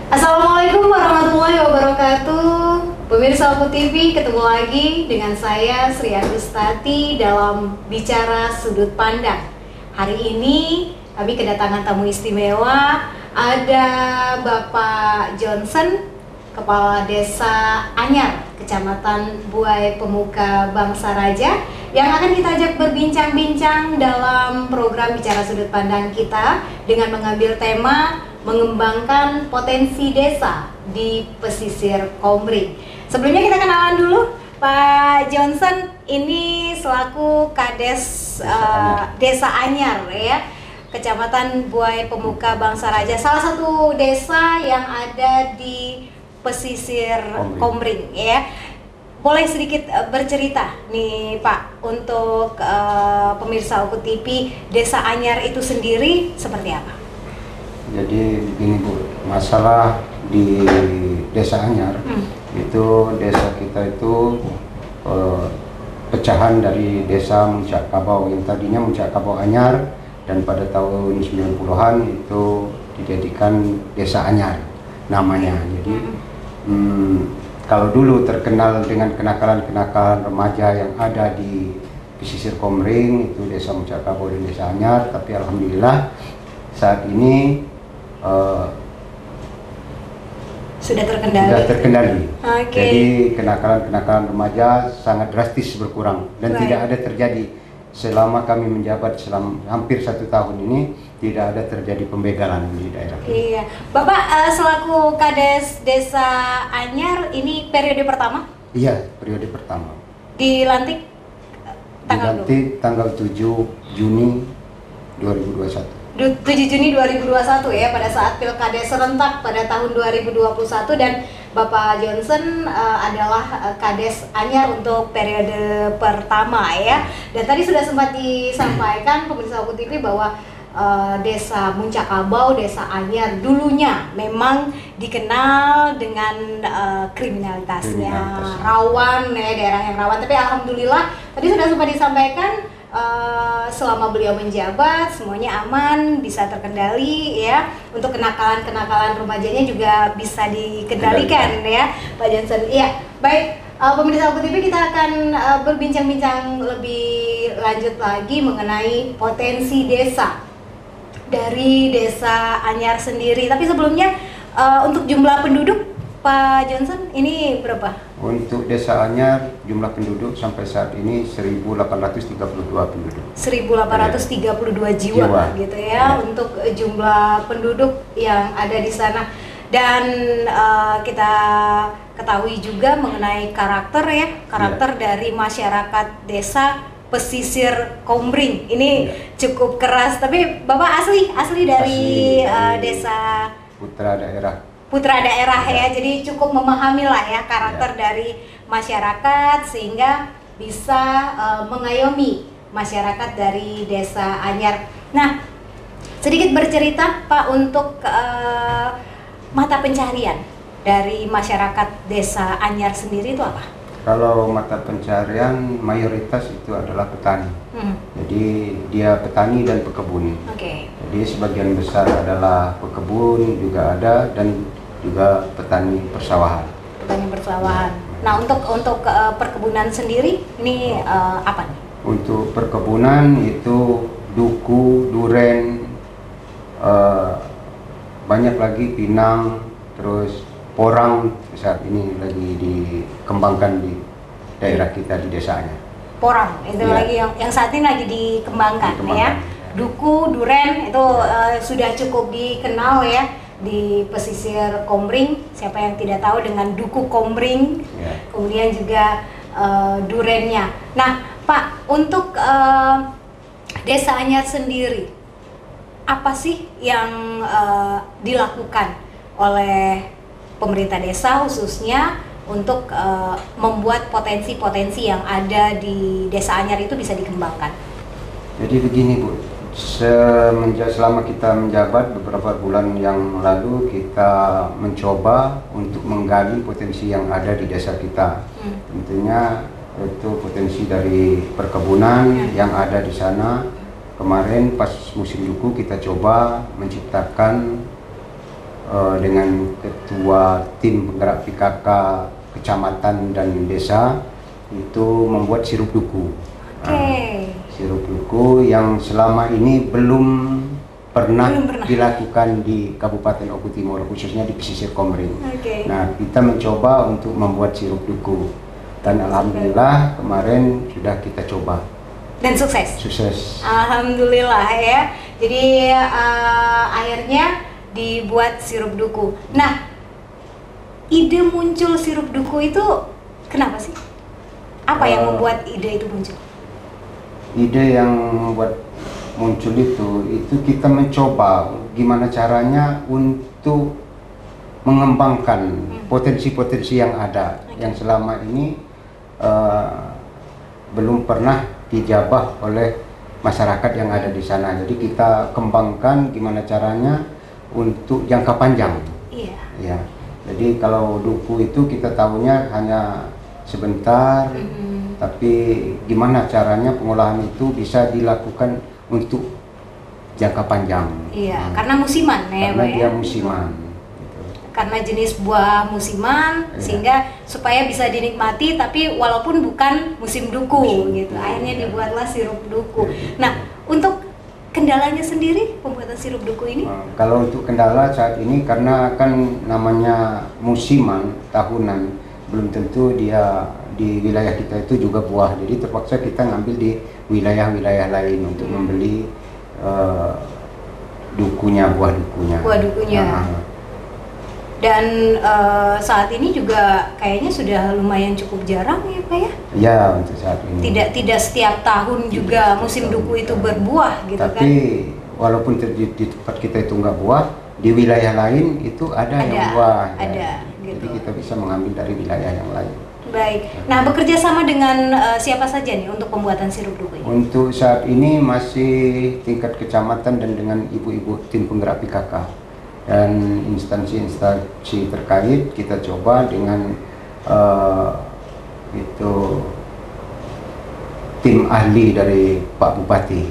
Assalamualaikum warahmatullahi wabarakatuh. Pemirsa Oku TV, ketemu lagi dengan saya Sri Agustati dalam Bicara Sudut Pandang. Hari ini kami kedatangan tamu istimewa. Ada Bapak Johnson, Kepala Desa Anyar, Kecamatan Buai Pemuka Bangsa Raja, yang akan kita ajak berbincang-bincang dalam program Bicara Sudut Pandang kita dengan mengambil tema mengembangkan potensi desa di pesisir Komering. Sebelumnya kita kenalan dulu, Pak Johnson ini selaku Kades Desa Anyar ya, Kecamatan Buai Pemuka Bangsa Raja, salah satu desa yang ada di pesisir Komering ya. Boleh sedikit bercerita nih Pak untuk pemirsa Oku TV, Desa Anyar itu sendiri seperti apa? Jadi begini Bu, masalah di Desa Anyar itu desa kita itu pecahan dari Desa Muncak Kabau yang tadinya Muncak Kabau Anyar, dan pada tahun 90-an itu dijadikan Desa Anyar namanya. Jadi kalau dulu terkenal dengan kenakalan-kenakalan remaja yang ada di pesisir Komering itu Desa Muncak Kabau dan Desa Anyar, tapi alhamdulillah saat ini sudah terkendali. Okay. Jadi kenakalan-kenakalan remaja sangat drastis berkurang dan tidak ada terjadi selama kami menjabat selama hampir 1 tahun ini, tidak ada terjadi pembegalan di daerah. Iya, Bapak selaku Kades Desa Anyar ini periode pertama? Iya, periode pertama. Dilantik tanggal 7 Juni 2021. 7 Juni 2021 ya, pada saat Pilkades serentak pada tahun 2021, dan Bapak Johnson adalah Kades Anyar untuk periode pertama ya. Dan tadi sudah sempat disampaikan pemirsa Oku TV bahwa Desa Muncak Kabau, Desa Anyar dulunya memang dikenal dengan kriminalitasnya, rawan ya, daerah yang rawan. Tapi alhamdulillah tadi sudah sempat disampaikan selama beliau menjabat semuanya aman, bisa terkendali ya. Untuk kenakalan-kenakalan remajanya juga bisa dikendalikan ya, Pak Johnson. Iya, baik. Pemirsa Oku TV, kita akan berbincang-bincang lebih lanjut lagi mengenai potensi desa dari Desa Anyar sendiri. Tapi sebelumnya untuk jumlah penduduk Pak Johnson ini berapa? Untuk Desa Anyar jumlah penduduk sampai saat ini 1.832 penduduk. 1.832 jiwa gitu ya, untuk jumlah penduduk yang ada di sana. Dan kita ketahui juga mengenai karakter ya, dari masyarakat desa pesisir Komering ini cukup keras. Tapi Bapak asli dari desa Putra daerah ya, jadi cukup memahami lah ya karakter dari masyarakat sehingga bisa mengayomi masyarakat dari Desa Anyar. Nah, sedikit bercerita Pak untuk mata pencarian dari masyarakat Desa Anyar sendiri itu apa? Kalau mata pencarian mayoritas itu adalah petani. Jadi dia petani dan pekebun. Jadi sebagian besar adalah pekebun juga ada, dan juga petani persawahan. Nah, untuk perkebunan sendiri ini apa nih? Untuk perkebunan itu duku, duren, banyak lagi pinang, terus porang saat ini lagi dikembangkan di daerah kita di desanya. Porang itu lagi yang saat ini lagi dikembangkan. Ya. Duku, duren itu sudah cukup dikenal ya di pesisir Komering. Siapa yang tidak tahu dengan duku Komering, kemudian juga durennya. Nah Pak, untuk Desa Anyar sendiri apa sih yang dilakukan oleh pemerintah desa khususnya untuk membuat potensi-potensi yang ada di Desa Anyar itu bisa dikembangkan? Jadi begini Bu, selama kita menjabat beberapa bulan yang lalu, kita mencoba untuk menggali potensi yang ada di desa kita. Tentunya itu potensi dari perkebunan yang ada di sana. Kemarin pas musim duku kita coba menciptakan dengan ketua tim penggerak PKK kecamatan dan desa itu membuat sirup duku. Sirup duku yang selama ini belum pernah dilakukan di Kabupaten Oku Timur, khususnya di pesisir Komering. Nah, kita mencoba untuk membuat sirup duku dan alhamdulillah kemarin sudah kita coba. Dan sukses? Sukses. Alhamdulillah ya. Jadi akhirnya dibuat sirup duku. Nah, ide muncul sirup duku itu kenapa sih? Apa yang membuat ide itu muncul? Ide yang membuat muncul itu kita mencoba gimana caranya untuk mengembangkan potensi-potensi yang ada yang selama ini belum pernah dijabah oleh masyarakat yang ada di sana. Jadi kita kembangkan gimana caranya untuk jangka panjang. Ya. Jadi kalau duku itu kita tahunya hanya sebentar, tapi gimana caranya pengolahan itu bisa dilakukan untuk jangka panjang. Karena musiman ya, karena dia musiman. Karena jenis buah musiman, sehingga supaya bisa dinikmati tapi walaupun bukan musim duku gitu. Akhirnya dibuatlah sirup duku. Nah, untuk kendalanya sendiri pembuatan sirup duku ini? Kalau untuk kendala saat ini karena kan namanya musiman tahunan, belum tentu dia di wilayah kita itu juga buah. Jadi terpaksa kita ngambil di wilayah-wilayah lain untuk membeli dukunya, buah dukunya. Buah dukunya. Dan saat ini juga kayaknya sudah lumayan cukup jarang ya Pak ya? Ya, untuk saat ini. Tidak setiap tahun juga musim duku itu berbuah gitu kan? Tapi walaupun di tempat kita itu nggak buah, di wilayah lain itu ada yang buah. Ada. Gitu. Jadi kita bisa mengambil dari wilayah yang lain. Baik. Nah, bekerja sama dengan siapa saja nih untuk pembuatan sirup duku ini? Untuk saat ini masih tingkat kecamatan dan dengan ibu-ibu tim penggerak PKK. Dan instansi-instansi terkait kita coba dengan tim ahli dari Pak Bupati.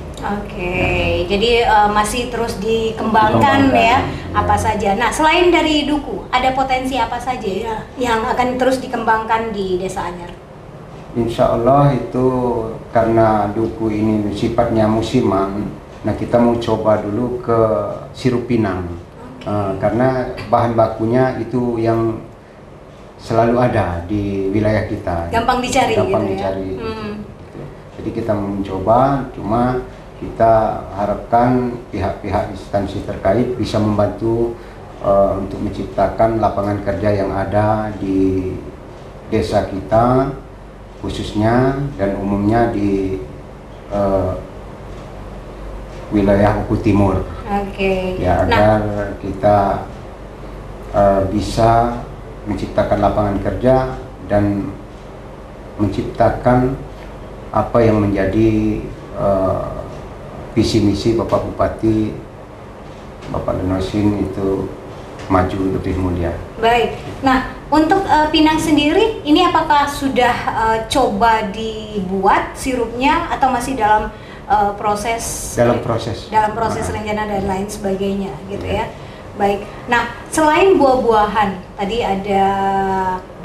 Jadi masih terus dikembangkan ya, apa saja. Nah, selain dari duku, ada potensi apa saja ya yang akan terus dikembangkan di Desa Anyar? Insya Allah itu karena duku ini sifatnya musiman, nah kita mau coba dulu ke sirup pinang. Karena bahan bakunya itu yang selalu ada di wilayah kita. Gampang dicari Gitu. Jadi kita mencoba, cuma kita harapkan pihak-pihak instansi terkait bisa membantu untuk menciptakan lapangan kerja yang ada di desa kita khususnya dan umumnya di wilayah Oku Timur. Ya, agar kita bisa menciptakan lapangan kerja dan menciptakan apa yang menjadi visi misi Bapak Bupati Bapak Lenosin itu maju lebih mulia. Baik. Nah, untuk pinang sendiri ini apakah sudah coba dibuat sirupnya atau masih dalam proses rencana dan lain sebagainya gitu ya. Baik. Nah, selain buah-buahan tadi ada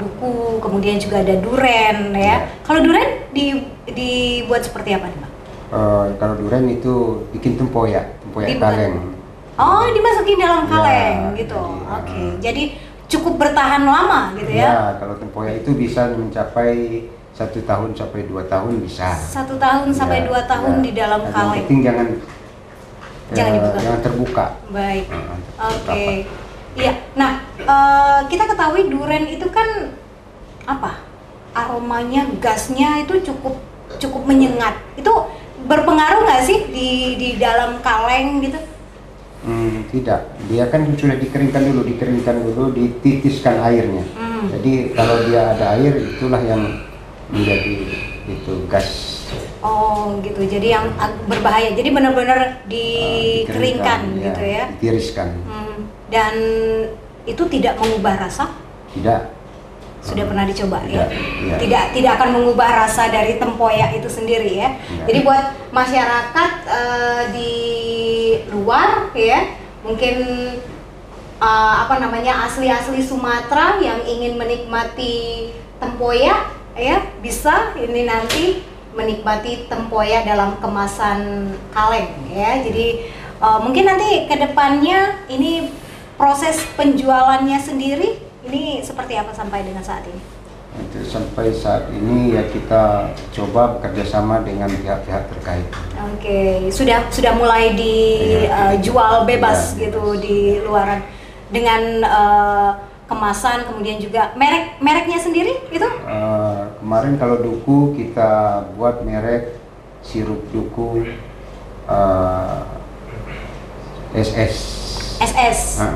duku, kemudian juga ada duren ya. Kalau duren dibuat seperti apa nih, Pak? Kalau duren itu bikin tempoyak kaleng. Oh, dimasukin dalam kaleng gitu. Jadi cukup bertahan lama gitu ya? Ya, kalau tempoyak itu bisa mencapai 1 tahun sampai 2 tahun bisa. 1 tahun sampai 2 tahun di dalam kaleng. Yang penting jangan terbuka. Baik. Iya. Nah, kita ketahui duren itu kan apa? Aromanya, gasnya itu cukup menyengat. Itu berpengaruh nggak sih di dalam kaleng gitu? Tidak. Dia kan sudah dikeringkan dulu, dititiskan airnya. Jadi kalau dia ada air, itulah yang menjadi itu gas. Oh gitu, jadi yang berbahaya. Jadi benar-benar dikeringkan gitu ya? Ditiriskan. Dan itu tidak mengubah rasa? Tidak. Sudah pernah dicoba ya? Iya. Tidak akan mengubah rasa dari tempoyak itu sendiri ya? Tidak. Jadi buat masyarakat di luar ya, mungkin apa namanya, asli-asli Sumatera yang ingin menikmati tempoyak ya, bisa ini nanti menikmati tempoyak dalam kemasan kaleng ya. Jadi mungkin nanti kedepannya ini proses penjualannya sendiri ini seperti apa sampai dengan saat ini? Untuk sampai saat ini ya kita coba bekerjasama dengan pihak-pihak terkait. Oke, sudah mulai dijual bebas ya, gitu bebas di luaran dengan kemasan, kemudian juga mereknya sendiri itu? Kemarin kalau duku kita buat merek sirup duku SS. SS.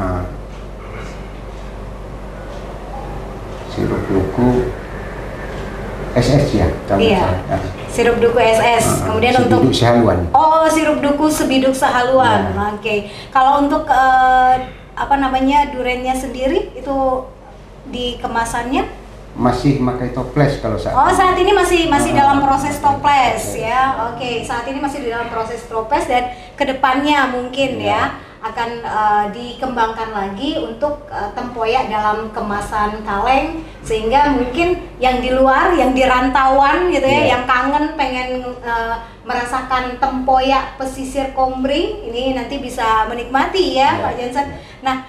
Sirup duku SS ya, iya. Sirup duku SS. Kemudian untuk sebiduk sehaluan. Oh, sirup duku sebiduk sehaluan. Ya. Oke. Kalau untuk apa namanya, durennya sendiri itu di kemasannya masih pakai toples kalau saat. Oh, saat ini masih dalam proses toples ya. Oke, saat ini masih di dalam proses toples dan kedepannya mungkin ya akan dikembangkan lagi untuk tempoyak dalam kemasan kaleng, sehingga mungkin yang di luar, yang di rantauan gitu ya, yang kangen pengen merasakan tempoyak pesisir Kombring ini nanti bisa menikmati ya, Pak Johnson. Nah,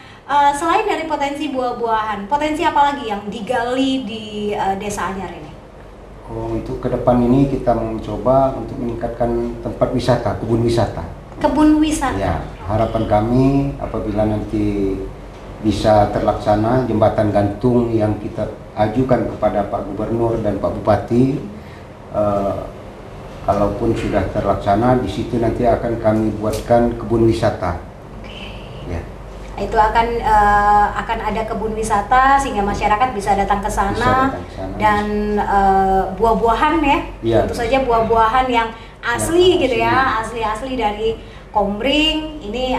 selain dari potensi buah-buahan, potensi apa lagi yang digali di Desa Anyar ini? Untuk ke depan ini kita mencoba untuk meningkatkan tempat wisata, kebun wisata. Kebun wisata. Ya, harapan kami apabila nanti bisa terlaksana jembatan gantung yang kita ajukan kepada Pak Gubernur dan Pak Bupati, kalaupun sudah terlaksana, di situ nanti akan kami buatkan kebun wisata. Ya. Itu akan ada kebun wisata sehingga masyarakat bisa datang ke sana dan buah-buahan ya, tentu saja buah-buahan yang asli gitu ya, asli dari Kombring ini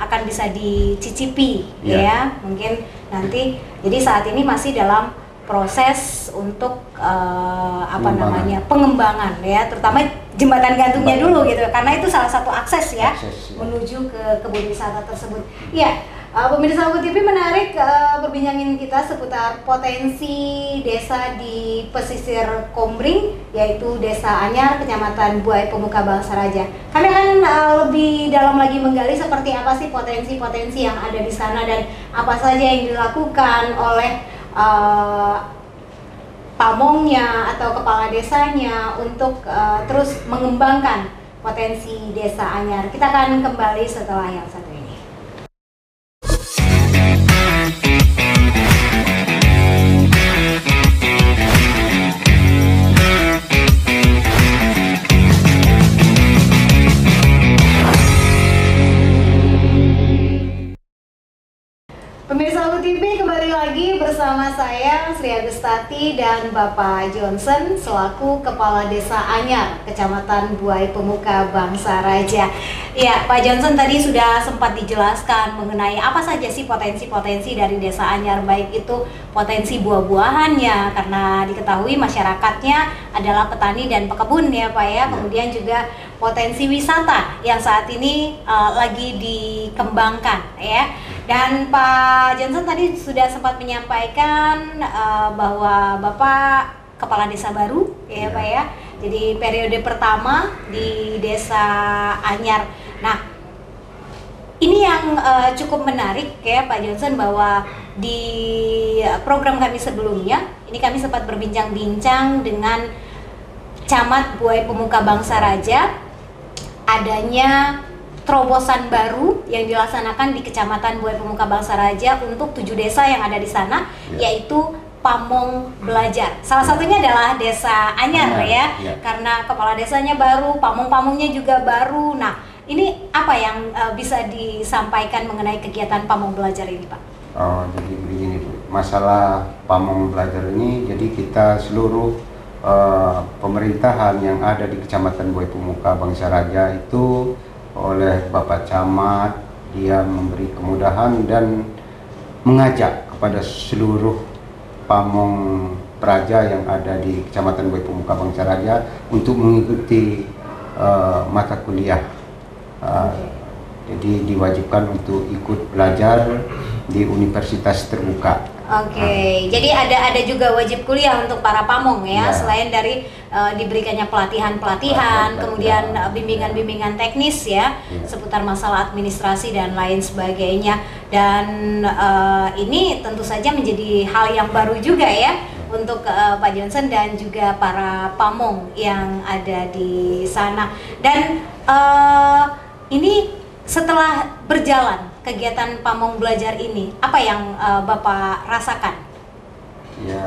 akan bisa dicicipi ya, mungkin nanti. Jadi saat ini masih dalam proses untuk pengembangan ya, terutama jembatan gantungnya dulu gitu, karena itu salah satu akses ya, menuju ke kebun wisata tersebut. Ya, pemirsa Ubu TV menarik perbincangan kita seputar potensi desa di pesisir Kombring, yaitu Desa Anyar, Kecamatan Buai Pemuka Bangsaraja. Kami akan lebih dalam lagi menggali seperti apa sih potensi-potensi yang ada di sana dan apa saja yang dilakukan oleh pamongnya atau kepala desanya untuk terus mengembangkan potensi Desa Anyar. Kita akan kembali setelah yang satu ini. Pemirsa Ubu TV, kembali lagi bersama saya Sri Agustati dan Bapak Johnson selaku Kepala Desa Anyar, Kecamatan Buai Pemuka Bangsaraja. Ya, Pak Johnson tadi sudah sempat dijelaskan mengenai apa saja sih potensi-potensi dari Desa Anyar, baik itu potensi buah-buahannya karena diketahui masyarakatnya adalah petani dan pekebun ya Pak ya, kemudian juga potensi wisata yang saat ini lagi dikembangkan ya. Dan Pak Johnson tadi sudah sempat menyampaikan bahwa Bapak kepala desa baru ya Pak ya. Jadi periode pertama di Desa Anyar. Nah, ini yang cukup menarik ya Pak Johnson, bahwa di program kami sebelumnya ini kami sempat berbincang-bincang dengan Camat Buai Pemuka Bangsaraja, adanya terobosan baru yang dilaksanakan di Kecamatan Buai Pemuka Bangsaraja untuk 7 desa yang ada di sana, yaitu Pamong Belajar. Salah satunya adalah Desa Anyar ya, karena kepala desanya baru, pamong-pamongnya juga baru. Nah, ini apa yang bisa disampaikan mengenai kegiatan Pamong Belajar ini, Pak? Oh, jadi begini Bu, masalah Pamong Belajar ini, jadi kita seluruh pemerintahan yang ada di Kecamatan Buai Pemuka Bangsaraja itu oleh Bapak Camat, dia memberi kemudahan dan mengajak kepada seluruh pamong praja yang ada di Kecamatan Buai Pemuka Bangsaraja untuk mengikuti mata kuliah. Jadi diwajibkan untuk ikut belajar di universitas terbuka. Oke, jadi ada juga wajib kuliah untuk para pamong ya, Ya. selain dari diberikannya pelatihan-pelatihan, kemudian bimbingan-bimbingan teknis ya, seputar masalah administrasi dan lain sebagainya. Dan ini tentu saja menjadi hal yang baru juga ya untuk Pak Johnson dan juga para pamong yang ada di sana. Dan ini setelah berjalan kegiatan pamong belajar ini, apa yang Bapak rasakan? Ya,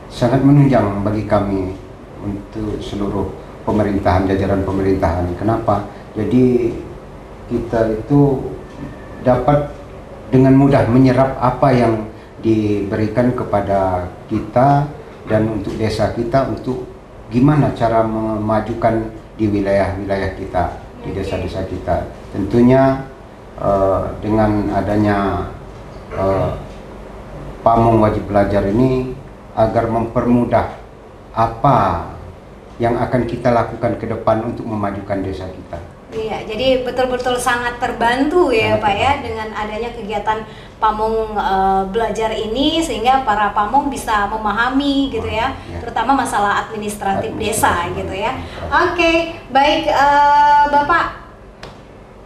sangat menunjang bagi kami untuk seluruh pemerintahan, jajaran pemerintahan. Kenapa? Jadi kita itu dapat dengan mudah menyerap apa yang diberikan kepada kita dan untuk desa kita, untuk gimana cara memajukan di wilayah-wilayah kita, di desa-desa kita. Tentunya dengan adanya pamong wajib belajar ini agar mempermudah apa yang akan kita lakukan ke depan untuk memajukan desa kita. Iya, jadi betul-betul sangat terbantu ya Pak ya dengan adanya kegiatan pamong belajar ini, sehingga para pamong bisa memahami gitu ya, terutama masalah administratif desa gitu ya. Oke, baik Bapak,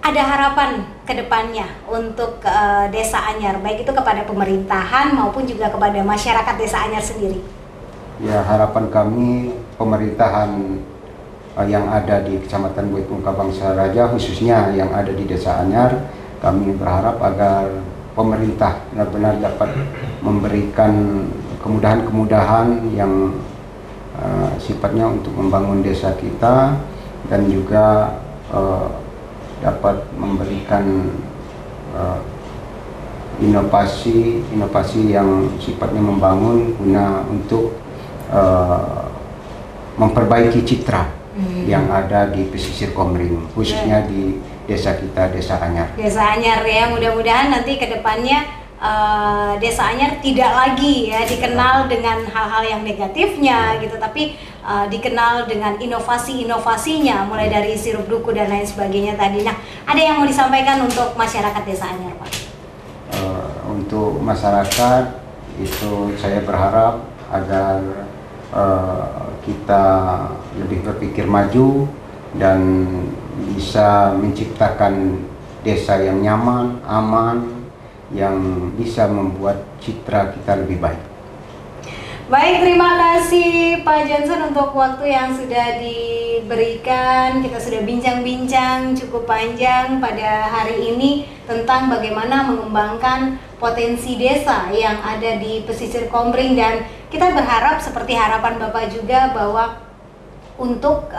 ada harapan ke depannya untuk Desa Anyar, baik itu kepada pemerintahan maupun juga kepada masyarakat Desa Anyar sendiri? Ya, harapan kami pemerintahan yang ada di Kecamatan Buitmungka Bangsa Raja, khususnya yang ada di Desa Anyar, kami berharap agar pemerintah benar-benar dapat memberikan kemudahan-kemudahan yang sifatnya untuk membangun desa kita, dan juga dapat memberikan inovasi yang sifatnya membangun guna untuk memperbaiki citra yang ada di pesisir Komering, khususnya di desa kita, Desa Anyar. Desa Anyar ya, mudah-mudahan nanti ke depannya Desa Anyar tidak lagi ya dikenal dengan hal-hal yang negatifnya gitu, tapi dikenal dengan inovasi-inovasinya, mulai dari sirup duku dan lain sebagainya tadi. Nah, ada yang mau disampaikan untuk masyarakat Desa Anyar, Pak? Untuk masyarakat itu saya berharap agar kita lebih berpikir maju dan bisa menciptakan desa yang nyaman, aman, yang bisa membuat citra kita lebih baik. Baik, terima kasih Pak Johnson untuk waktu yang sudah diberikan. Kita sudah bincang-bincang cukup panjang pada hari ini tentang bagaimana mengembangkan potensi desa yang ada di pesisir Komering, dan kita berharap seperti harapan Bapak juga bahwa untuk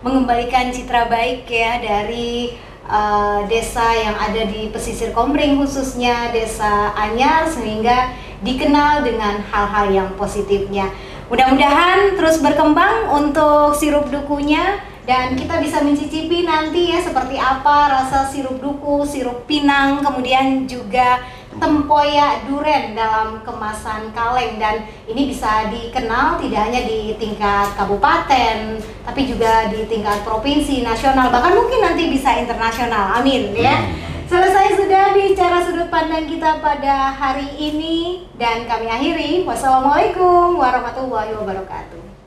mengembalikan citra baik ya dari desa yang ada di pesisir Komering, khususnya Desa Anyar, sehingga dikenal dengan hal-hal yang positifnya. Mudah-mudahan terus berkembang untuk sirup dukunya, dan kita bisa mencicipi nanti ya seperti apa rasa sirup duku, sirup pinang, kemudian juga tempoyak duren dalam kemasan kaleng. Dan ini bisa dikenal tidak hanya di tingkat kabupaten, tapi juga di tingkat provinsi, nasional, bahkan mungkin nanti bisa internasional. Amin ya. Selesai sudah bicara sudut pandang kita pada hari ini, dan kami akhiri. Wassalamualaikum warahmatullahi wabarakatuh.